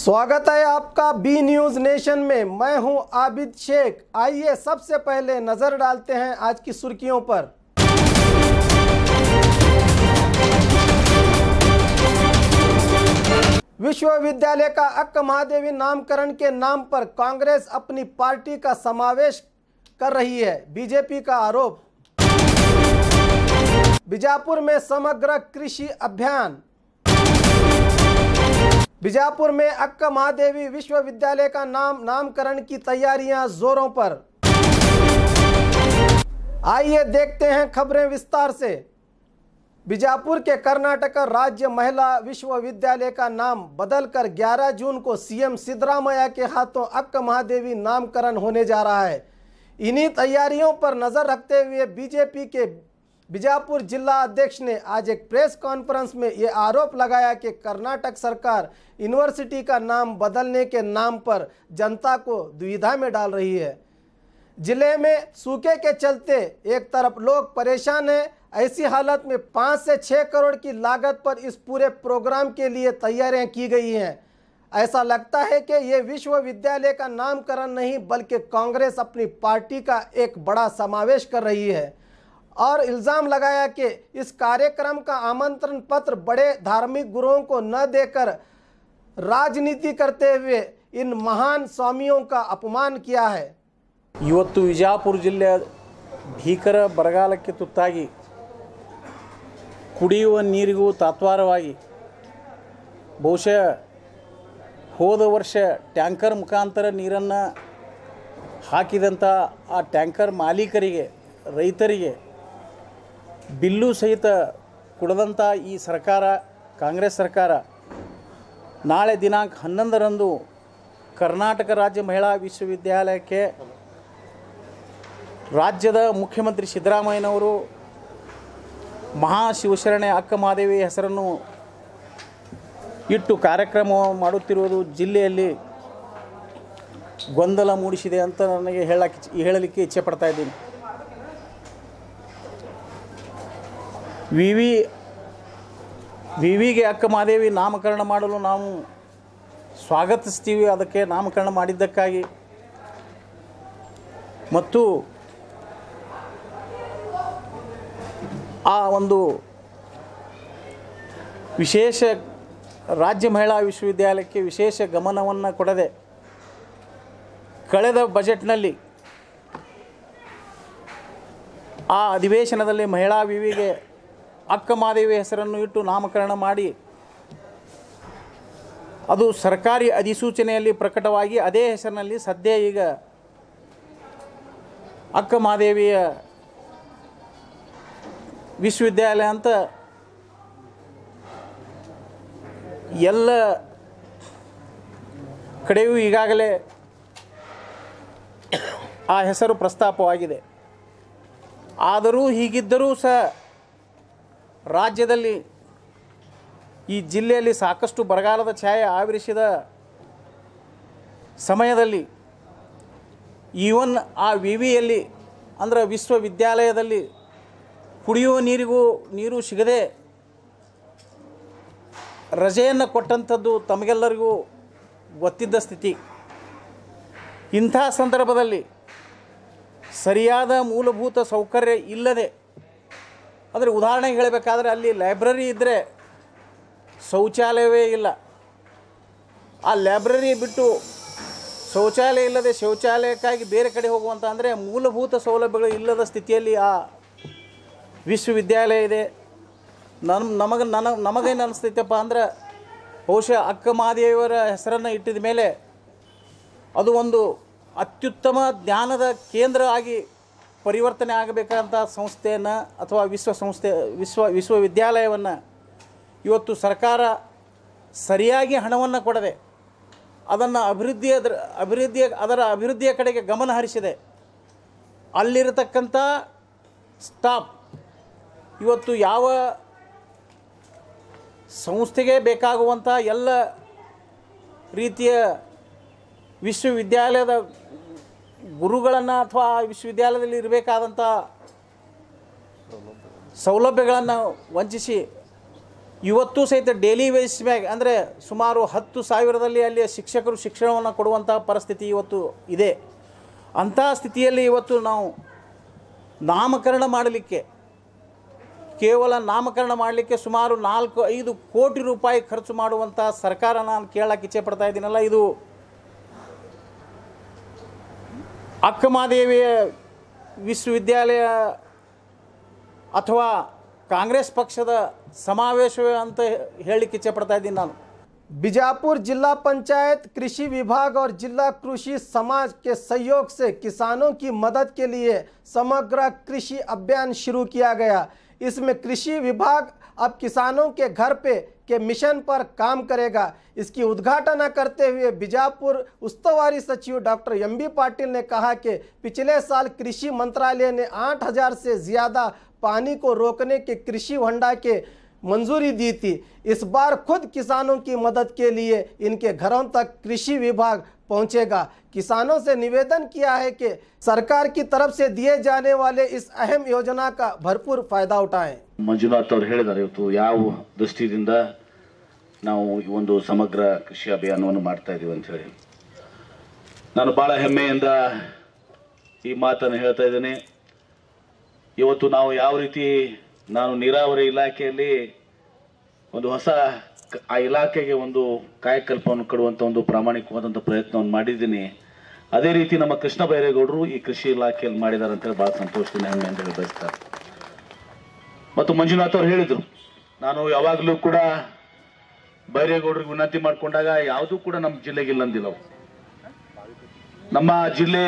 स्वागत है आपका बी न्यूज नेशन में। मैं हूं आबिद शेख। आइए सबसे पहले नजर डालते हैं आज की सुर्खियों पर। विश्वविद्यालय का अक्का महादेवी नामकरण के नाम पर कांग्रेस अपनी पार्टी का समावेश कर रही है, बीजेपी का आरोप। बीजापुर में समग्र कृषि अभियान। बीजापुर में अक्का महादेवी विश्वविद्यालय का नामकरण की तैयारियां जोरों पर। आइए देखते हैं खबरें विस्तार से। बीजापुर के कर्नाटक राज्य महिला विश्वविद्यालय का नाम बदलकर 11 जून को सीएम सिद्धरामैया के हाथों अक्का महादेवी नामकरण होने जा रहा है। इन्हीं तैयारियों पर नजर रखते हुए बीजेपी के बीजापुर जिला अध्यक्ष ने आज एक प्रेस कॉन्फ्रेंस में ये आरोप लगाया कि कर्नाटक सरकार यूनिवर्सिटी का नाम बदलने के नाम पर जनता को दुविधा में डाल रही है। जिले में सूखे के चलते एक तरफ लोग परेशान हैं, ऐसी हालत में 5 से 6 करोड़ की लागत पर इस पूरे प्रोग्राम के लिए तैयारियां की गई हैं। ऐसा लगता है कि ये विश्वविद्यालय का नामकरण नहीं बल्कि कांग्रेस अपनी पार्टी का एक बड़ा समावेश कर रही है और इल्ज़ाम लगाया कि इस कार्यक्रम का आमंत्रण पत्र बड़े धार्मिक गुरुओं को न देकर राजनीति करते हुए इन महान स्वामियों का अपमान किया है। ಇವತ್ತು ವಿಜಯಪುರ ಜಿಲ್ಲೆ ಭೀಕರ ಬರಗಾಲಕ್ಕೆ ತುತ್ತಾಗಿ ಕುಡಿಯುವ ನೀರಿಗೂ ತಾತ್ವಾರವಾಗಿ ಬಹುಶಃ ಹೋದ ವರ್ಷ ಟ್ಯಾಂಕರ್ ಮುಖಾಂತರ ನೀರನ್ನು ಹಾಕಿದಂಥ ಆ ಟ್ಯಾಂಕರ್ ಮಾಲೀಕರಿಗೆ ರೈತರಿಗೆ ಬಿಲ್ಲು ಸಹಿತ ಕೊಡದಂಥ ಈ ಸರ್ಕಾರ ಕಾಂಗ್ರೆಸ್ ಸರ್ಕಾರ ನಾಳೆ ದಿನಾಂಕ 11ರಂದು ಕರ್ನಾಟಕ ರಾಜ್ಯ ಮಹಿಳಾ ವಿಶ್ವವಿದ್ಯಾಲಯಕ್ಕೆ ರಾಜ್ಯದ ಮುಖ್ಯಮಂತ್ರಿ ಸಿದ್ದರಾಮಯ್ಯನವರು ಮಹಾಶಿವಶರಣೆ ಅಕ್ಕ ಮಹಾದೇವಿ ಹೆಸರನ್ನು ಇಟ್ಟು ಕಾರ್ಯಕ್ರಮ ಮಾಡುತ್ತಿರುವುದು ಜಿಲ್ಲೆಯಲ್ಲಿ ಗೊಂದಲ ಮೂಡಿಸಿದೆ ಅಂತ ನನಗೆ ಹೇಳಲಿಕ್ಕೆ ಇಚ್ಛೆ ಪಡ್ತಾ ಇದ್ದೀನಿ। ವಿವಿಗೆ ಅಕ್ಕ ಮಹಾದೇವಿ ನಾಮಕರಣ ಮಾಡಲು ನಾವು ಸ್ವಾಗತಿಸ್ತೀವಿ, ಅದಕ್ಕೆ ನಾಮಕರಣ ಮಾಡಿದ್ದಕ್ಕಾಗಿ। ಮತ್ತು ಆ ಒಂದು ವಿಶೇಷ ರಾಜ್ಯ ಮಹಿಳಾ ವಿಶ್ವವಿದ್ಯಾಲಯಕ್ಕೆ ವಿಶೇಷ ಗಮನವನ್ನು ಕೊಡದೆ ಕಳೆದ ಬಜೆಟ್ನಲ್ಲಿ ಆ ಅಧಿವೇಶನದಲ್ಲಿ ಮಹಿಳಾ ವಿವಿಗೆ ಅಕ್ಕ ಮಹಾದೇವಿ ಹೆಸರನ್ನು ಇಟ್ಟು ನಾಮಕರಣ ಮಾಡಿ ಅದು ಸರ್ಕಾರಿ ಅಧಿಸೂಚನೆಯಲ್ಲಿ ಪ್ರಕಟವಾಗಿ ಅದೇ ಹೆಸರಿನಲ್ಲಿ ಸದ್ಯ ಈಗ ಅಕ್ಕ ಮಹಾದೇವಿಯ ವಿಶ್ವವಿದ್ಯಾಲಯ ಅಂತ ಎಲ್ಲ ಕಡೆಯೂ ಈಗಾಗಲೇ ಆ ಹೆಸರು ಪ್ರಸ್ತಾಪವಾಗಿದೆ। ಆದರೂ ಹೀಗಿದ್ದರೂ ಸಹ ರಾಜ್ಯದಲ್ಲಿ ಈ ಜಿಲ್ಲೆಯಲ್ಲಿ ಸಾಕಷ್ಟು ಬರಗಾಲದ ಛಾಯೆ ಆವರಿಸಿದ ಸಮಯದಲ್ಲಿ ಈವನ್ ಆ ವಿವಿಯಲ್ಲಿ ಅಂದರೆ ವಿಶ್ವವಿದ್ಯಾಲಯದಲ್ಲಿ ಕುಡಿಯುವ ನೀರು ಸಿಗದೆ ರಜೆಯನ್ನು ಕೊಟ್ಟಂಥದ್ದು ತಮಗೆಲ್ಲರಿಗೂ ಗೊತ್ತಿದ್ದ ಸ್ಥಿತಿ। ಇಂಥ ಸಂದರ್ಭದಲ್ಲಿ ಸರಿಯಾದ ಮೂಲಭೂತ ಸೌಕರ್ಯ ಇಲ್ಲದೆ, ಅಂದರೆ ಉದಾಹರಣೆಗೆ ಹೇಳಬೇಕಾದ್ರೆ ಅಲ್ಲಿ ಲೈಬ್ರರಿ ಇದ್ದರೆ ಶೌಚಾಲಯವೇ ಇಲ್ಲ, ಆ ಲೈಬ್ರರಿ ಬಿಟ್ಟು ಶೌಚಾಲಯ ಇಲ್ಲದೆ ಶೌಚಾಲಯಕ್ಕಾಗಿ ಬೇರೆ ಕಡೆ ಹೋಗುವಂಥ ಅಂದರೆ ಮೂಲಭೂತ ಸೌಲಭ್ಯಗಳು ಇಲ್ಲದ ಸ್ಥಿತಿಯಲ್ಲಿ ಆ ವಿಶ್ವವಿದ್ಯಾಲಯ ಇದೆ। ನಮಗೇನು ಅನಿಸ್ತೈತಪ್ಪ ಅಂದ್ರೆ ಬಹುಶಃ ಅಕ್ಕ ಮಹಾದೇವಿಯವರ ಹೆಸರನ್ನು ಇಟ್ಟಿದ ಮೇಲೆ ಅದು ಒಂದು ಅತ್ಯುತ್ತಮ ಜ್ಞಾನದ ಕೇಂದ್ರ ಆಗಿ ಪರಿವರ್ತನೆ ಆಗಬೇಕಂತ ಸಂಸ್ಥೆಯನ್ನು ಅಥವಾ ವಿಶ್ವವಿದ್ಯಾಲಯವನ್ನು ಇವತ್ತು ಸರ್ಕಾರ ಸರಿಯಾಗಿ ಹಣವನ್ನು ಕೊಡದೆ ಅದನ್ನು ಅದರ ಅಭಿವೃದ್ಧಿಯ ಕಡೆಗೆ ಗಮನ ಹರಿಸಿದೆ। ಅಲ್ಲಿರತಕ್ಕಂಥ ಸ್ಟಾಫ್ ಇವತ್ತು ಯಾವ ಸಂಸ್ಥೆಗೆ ಬೇಕಾಗುವಂಥ ಎಲ್ಲ ರೀತಿಯ ವಿಶ್ವವಿದ್ಯಾಲಯದ ಗುರುಗಳನ್ನು ಅಥವಾ ವಿಶ್ವವಿದ್ಯಾಲಯದಲ್ಲಿ ಇರಬೇಕಾದಂಥ ಸೌಲಭ್ಯಗಳನ್ನು ವಂಚಿಸಿ ಇವತ್ತು ಸಹಿತ ಡೈಲಿ ಬೇಸ್ ಮ್ಯಾಗ ಅಂದರೆ ಸುಮಾರು 10,000ದಲ್ಲಿ ಅಲ್ಲಿಯ ಶಿಕ್ಷಕರು ಶಿಕ್ಷಣವನ್ನು ಕೊಡುವಂಥ ಪರಿಸ್ಥಿತಿ ಇವತ್ತು ಇದೆ. ಅಂಥ ಸ್ಥಿತಿಯಲ್ಲಿ ಇವತ್ತು ನಾವು ನಾಮಕರಣ ಮಾಡಲಿಕ್ಕೆ, ಕೇವಲ ನಾಮಕರಣ ಮಾಡಲಿಕ್ಕೆ ಸುಮಾರು 4-5 ಕೋಟಿ ರೂಪಾಯಿ ಖರ್ಚು ಮಾಡುವಂಥ ಸರ್ಕಾರ ನಾನು ಕೇಳಕ್ಕೆ ಇಚ್ಛೆ ಪಡ್ತಾ ಇದ್ದೀನಲ್ಲ, ಇದು ಅಕ್ಕಮಹಾದೇವಿಯ ವಿಶ್ವವಿದ್ಯಾಲಯ ಅಥವಾ ಕಾಂಗ್ರೆಸ್ ಪಕ್ಷದ ಸಮಾವೇಶವೇ ಅಂತ ಹೇಳಲಿಕ್ಕೆ ಇಚ್ಛೆ ಪಡ್ತಾ ಇದ್ದೀನಿ ನಾನು. बीजापुर जिला पंचायत कृषि विभाग और जिला कृषि समाज के सहयोग से किसानों की मदद के लिए समग्र कृषि अभियान शुरू किया गया। इसमें कृषि विभाग अब किसानों के घर पे के मिशन पर काम करेगा। इसकी उद्घाटन करते हुए बीजापुर उस्तवारी सचिव डॉक्टर एम.बी. पाटिल ने कहा कि पिछले साल कृषि मंत्रालय ने 8,000 से ज़्यादा पानी को रोकने के कृषि होंडा के मंजूरी दी थी। इस बार खुद किसानों की मदद के लिए इनके घरों तक कृषि विभाग पहुंचेगा। किसानों से निवेदन किया है कि सरकार की तरफ से दिए जाने वाले इस अहम योजना का भरपूर फायदा उठाएं। ಮಂಜುನಾಥ್ ಅವರು ಹೇಳಿದ್ದಾರೆ, ಇವತ್ತು ಯಾವ ದೃಷ್ಟಿಯಿಂದ ನಾವು ಈ ಒಂದು ಸಮಗ್ರ ಕೃಷಿ ಅಭಿಯಾನವನ್ನು ಮಾಡ್ತಾ ಇದ್ದೀವಿ ಅಂತ ಹೇಳಿ ನಾನು ಬಹಳ ಹೆಮ್ಮೆಯಿಂದ ಈ ಮಾತನ್ನು ಹೇಳ್ತಾ ಇದ್ದೇನೆ. ಇವತ್ತು ನಾವು ಯಾವ ರೀತಿ ನಾನು ನೀರಾವರಿ ಇಲಾಖೆಯಲ್ಲಿ ಒಂದು ಹೊಸ ಆ ಇಲಾಖೆಗೆ ಒಂದು ಕಾಯಕಲ್ಪವನ್ನು ಕೊಡುವಂಥ ಒಂದು ಪ್ರಾಮಾಣಿಕವಾದಂಥ ಪ್ರಯತ್ನವನ್ನು ಮಾಡಿದ್ದೀನಿ. ಅದೇ ರೀತಿ ನಮ್ಮ ಕೃಷ್ಣ ಬೈರೇಗೌಡರು ಈ ಕೃಷಿ ಇಲಾಖೆಯಲ್ಲಿ ಮಾಡಿದ್ದಾರೆ ಅಂತೇಳಿ ಭಾಳ ಸಂತೋಷದಿಂದ ಹೆಮ್ಮೆಯಿಂದ ಹೇಳಿ ಬಯಸ್ತಾರೆ. ಮತ್ತು ಮಂಜುನಾಥ್ ಅವರು ಹೇಳಿದರು, ನಾನು ಯಾವಾಗಲೂ ಕೂಡ ಬೈರೇಗೌಡರಿಗೆ ವಿನಂತಿ ಮಾಡಿಕೊಂಡಾಗ ಯಾವುದೂ ಕೂಡ ನಮ್ಮ ಜಿಲ್ಲೆಗಿಲ್ಲ ಅಂದಿಲ್ಲ. ನಮ್ಮ ಜಿಲ್ಲೆ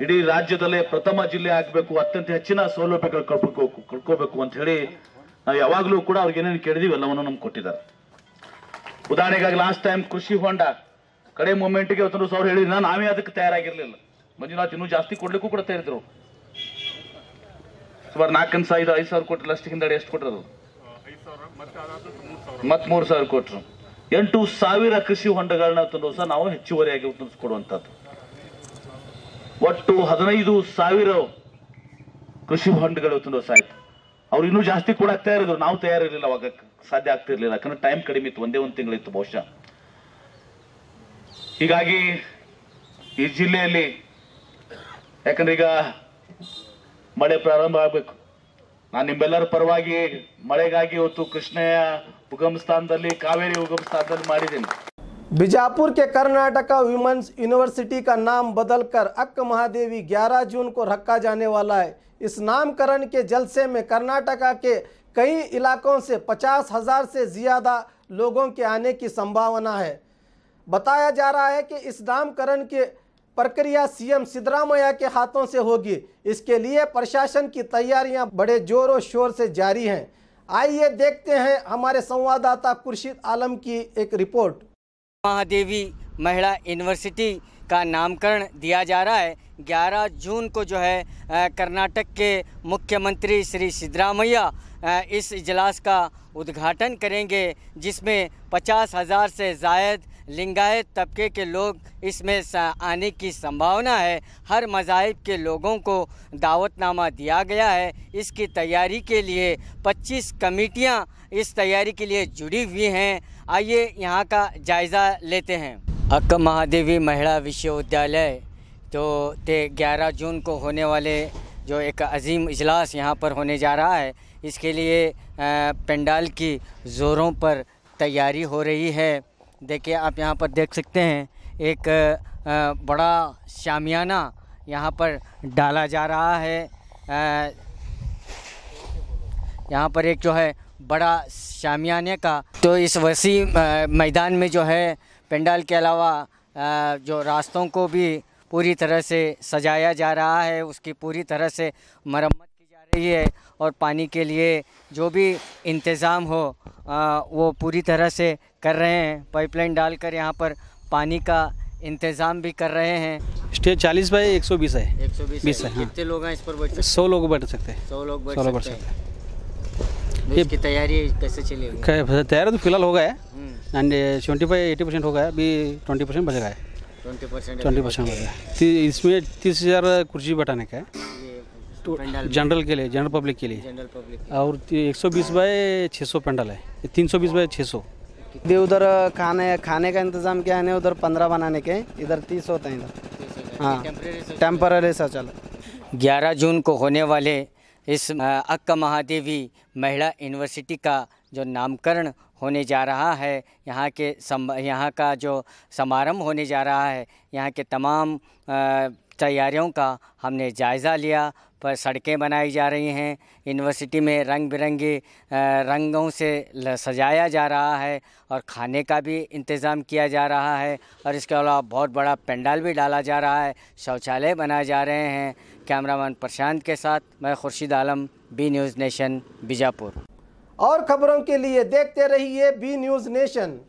ಇಡೀ ರಾಜ್ಯದಲ್ಲೇ ಪ್ರಥಮ ಜಿಲ್ಲೆ ಆಗಬೇಕು, ಅತ್ಯಂತ ಹೆಚ್ಚಿನ ಸೌಲಭ್ಯಗಳು ಕಳ್ಕೋಬೇಕು ಅಂತ ಹೇಳಿ ನಾವು ಯಾವಾಗಲೂ ಕೂಡ ಅವ್ರಿಗೆ ಏನೇನು ಕೇಳಿದೀವಿ ಎಲ್ಲವನ್ನು ನಮ್ಗೆ ಕೊಟ್ಟಿದ್ದಾರೆ. ಉದಾಹರಣೆಗಾಗಿ ಲಾಸ್ಟ್ ಟೈಮ್ ಕೃಷಿ ಹೊಂಡ ಕಡೆ ಮೂಮೆಂಟ್ಗೆ 1,000 ಹೇಳಿದ್ರು, ನಾವೇ ಅದಕ್ಕೆ ತಯಾರಾಗಿರ್ಲಿಲ್ಲ. ಮಂಜುನಾಥ್ ಇನ್ನೂ ಜಾಸ್ತಿ ಕೊಡ್ಲಿಕ್ಕೂ ಕೂಡ ತಯಾರಿದ್ರು. ಸುಮಾರು 4,500 ಕೊಟ್ಟರು. ಅಷ್ಟು ಹಿಂದಡೆ ಎಷ್ಟು ಕೊಟ್ಟರು? ಮತ್ 3,000 ಕೊಟ್ಟರು. 8,000 ಕೃಷಿ ಹೊಂಡಗಳನ್ನ ತಂದು ಸಹ ನಾವು ಹೆಚ್ಚುವರಿಯಾಗಿ ಕೊಡುವಂತದ್ದು. ಒಟ್ಟು 15,000 ಕೃಷಿ ಹೊಂಡಗಳು ತಂದು ಸಹ ಆಯ್ತು. ಅವ್ರು ಇನ್ನೂ ಜಾಸ್ತಿ ಕೂಡ ತಯಾರಿದ್ರು, ನಾವು ತಯಾರಿರ್ಲಿಲ್ಲ, ಅವಾಗ ಸಾಧ್ಯ ಆಗ್ತಿರ್ಲಿಲ್ಲ, ಯಾಕಂದ್ರೆ ಟೈಮ್ ಕಡಿಮೆ ಇತ್ತು, ಒಂದೇ 1 ತಿಂಗಳಿತ್ತು ಬಹುಶಃ. ಹೀಗಾಗಿ ಈ ಜಿಲ್ಲೆಯಲ್ಲಿ ಯಾಕಂದ್ರೆ ಈಗ ಮಳೆ ಪ್ರಾರಂಭ ಆಗಬೇಕು. ನಾನು ನಿಮ್ಮೆಲ್ಲರ ಪರವಾಗಿ ಮಳೆಗಾಗಿ ಇವತ್ತು ಕೃಷ್ಣೆಯ ಉಗಮ ಸ್ಥಾನದಲ್ಲಿ, ಕಾವೇರಿ ಉಗಮ ಸ್ಥಾನದಲ್ಲಿ ಮಾಡಿದ್ದೀನಿ. बीजापुर के कर्नाटका विमेंस यूनिवर्सिटी का नाम बदलकर अक्क महादेवी 11 जून को रखा जाने वाला है। इस नामकरण के जलसे में कर्नाटका के कई इलाकों से 50,000 से ज़्यादा लोगों के आने की संभावना है। बताया जा रहा है कि इस नामकरण की प्रक्रिया सीएम सिद्धरामैया के हाथों से होगी। इसके लिए प्रशासन की तैयारियां बड़े जोरों शोर से जारी हैं। आइए देखते हैं हमारे संवाददाता खुर्शीद आलम की एक रिपोर्ट। महादेवी महिला यूनिवर्सिटी का नामकरण दिया जा रहा है। 11 जून को जो है कर्नाटक के मुख्यमंत्री श्री सिद्धरामैया इस इजलास का उद्घाटन करेंगे, जिसमें 50,000 से ज़ायद लिंगायत तबके के लोग इसमें आने की संभावना है। हर मज़ाहिब के लोगों को दावतनामा दिया गया है। इसकी तैयारी के लिए 25 कमेटियां इस तैयारी के लिए जुड़ी हुई हैं। आइए यहाँ का जायज़ा लेते हैं। अक्क महादेवी महिला विश्वविद्यालय तो 11 जून को होने वाले जो एक अजीम इजलास यहाँ पर होने जा रहा है, इसके लिए पंडाल की ज़ोरों पर तैयारी हो रही है। देखिए, आप यहाँ पर देख सकते हैं एक बड़ा शामियाना यहाँ पर डाला जा रहा है। यहाँ पर एक जो है बड़ा शामियाने का, तो इस वसी मैदान में जो है पंडाल के अलावा जो रास्तों को भी पूरी तरह से सजाया जा रहा है, उसकी पूरी तरह से मरम्मत की जा रही है। और पानी के लिए जो भी इंतज़ाम हो वो पूरी तरह से कर रहे हैं। पाइपलाइन डालकर यहाँ पर पानी का इंतज़ाम भी कर रहे हैं। स्टेज 40 बाई 120 है। 120 है। कितने लोग हैं इस पर बैठ सकते हैं? 100 लोग बैठ सकते हैं। 100 लोग बैठ सकते हैं। इसकी तैयारी कैसे चली हुई? तैयारी तो फिलहाल हो गया है, 75-80% हो गया, अभी 20% बचेगा है। 20% बचेगा। इसमें 30,000 कुर्सी बैठाने का है। जनरल के लिए, जनरल पब्लिक के लिए। General public. और 120 बाय 600 पंडाल है, 320 बाय 600। उधर खाने का इंतज़ाम क्या है, उधर 15 बनाने के, इधर 30 होते हैं इधर। हाँ, टेम्पररी शौचालय। 11 जून को होने वाले इस अक्का महादेवी महिला यूनिवर्सिटी का जो नामकरण होने जा रहा है, यहाँ का जो समारंभ होने जा रहा है, यहाँ के तमाम तैयारियों का हमने जायज़ा लिया। पर सड़कें बनाई जा रही हैं, यूनिवर्सिटी में रंग बिरंगे रंगों से सजाया जा रहा है और खाने का भी इंतज़ाम किया जा रहा है और इसके अलावा बहुत बड़ा पंडाल भी डाला जा रहा है, शौचालय बनाए जा रहे हैं। कैमरामैन प्रशांत के साथ मैं Khurshid Alam, B news nation, Bijapur. और खबरों के लिए देखते रहिए बी न्यूज़ नेशन।